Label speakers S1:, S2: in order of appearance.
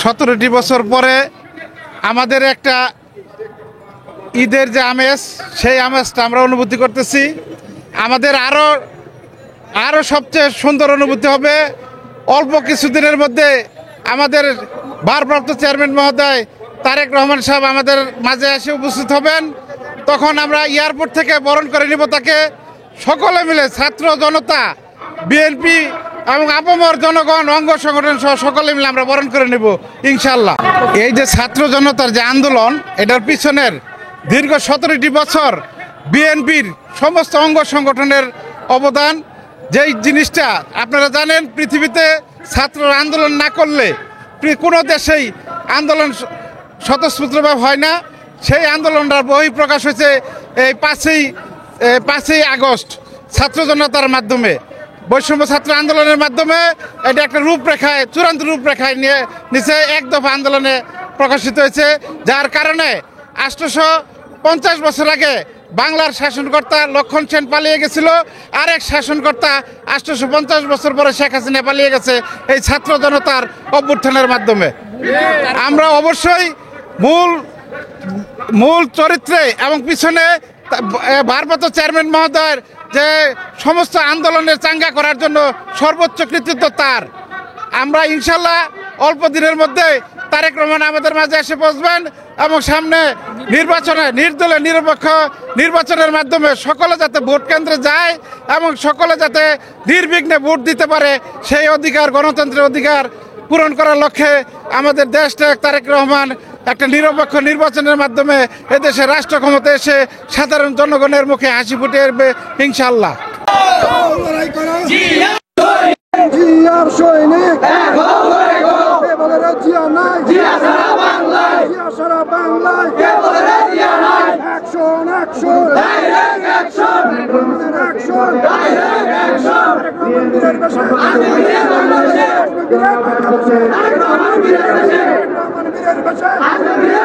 S1: 17টি বছর পরে আমাদের একটা ঈদের যে আমেজ, সেই আমেজটা আমরা অনুভূতি করতেছি। আমাদের আরও সবচেয়ে সুন্দর অনুভূতি হবে অল্প কিছুদিনের মধ্যে আমাদের ভারপ্রাপ্ত চেয়ারম্যান মহোদয় তারেক রহমান সাহেব আমাদের মাঝে এসে উপস্থিত হবেন। তখন আমরা এয়ারপোর্ট থেকে বরণ করে নিব তাকে। সকলে মিলে ছাত্র জনতা, বিএনপি এবং আপামর জনগণ, অঙ্গ সংগঠন সহ সকলে মিলে আমরা বরণ করে নেব ইনশাল্লাহ। এই যে ছাত্র জনতার যে আন্দোলন, এটার পিছনের দীর্ঘ 17টি বছর বিএনপির সমস্ত অঙ্গ সংগঠনের অবদান। যেই জিনিসটা আপনারা জানেন, পৃথিবীতে ছাত্ররা আন্দোলন না করলে কোনো দেশেই আন্দোলন স্বতঃস্ফূর্তভাবে হয় না। সেই আন্দোলনটার বহিঃপ্রকাশ হয়েছে এই 5ই আগস্ট ছাত্র জনতার মাধ্যমে, বৈষম্য ছাত্র আন্দোলনের মাধ্যমে। এটা একটা রূপরেখায়, চূড়ান্ত রূপরেখায় নিচে এক দফা আন্দোলনে প্রকাশিত হয়েছে, যার কারণে 850 বছর আগে বাংলার শাসনকর্তা লক্ষণ সেন পালিয়ে গেছিল। আরেক শাসনকর্তা 850 বছর পরে শেখ হাসিনা পালিয়ে গেছে এই ছাত্র জনতার অভ্যুত্থানের মাধ্যমে। আমরা অবশ্যই মূল চরিত্রে এবং পিছনে ভারপ্রাপ্ত চেয়ারম্যান মহোদয়ের যে সমস্ত আন্দোলনের চাঙ্গা করার জন্য সর্বোচ্চ কৃতিত্ব তার। আমরা ইনশাল্লাহ অল্প দিনের মধ্যে তারেক রহমান আমাদের মাঝে এসে পৌঁছবেন এবং সামনে নির্বাচনে নির্দলীয় নিরপেক্ষ নির্বাচনের মাধ্যমে সকলে যাতে ভোট কেন্দ্রে যায় এবং সকলে যাতে নির্বিঘ্নে ভোট দিতে পারে, সেই অধিকার, গণতন্ত্রের অধিকার পূরণ করার লক্ষ্যে আমাদের দেশটা তারেক রহমান একটা নিরপেক্ষ নির্বাচনের মাধ্যমে এদেশে রাষ্ট্র ক্ষমতা এসে সাধারণ জনগণের মুখে হাসি ফুটে উঠবে ইনশাল্লাহ।
S2: Action!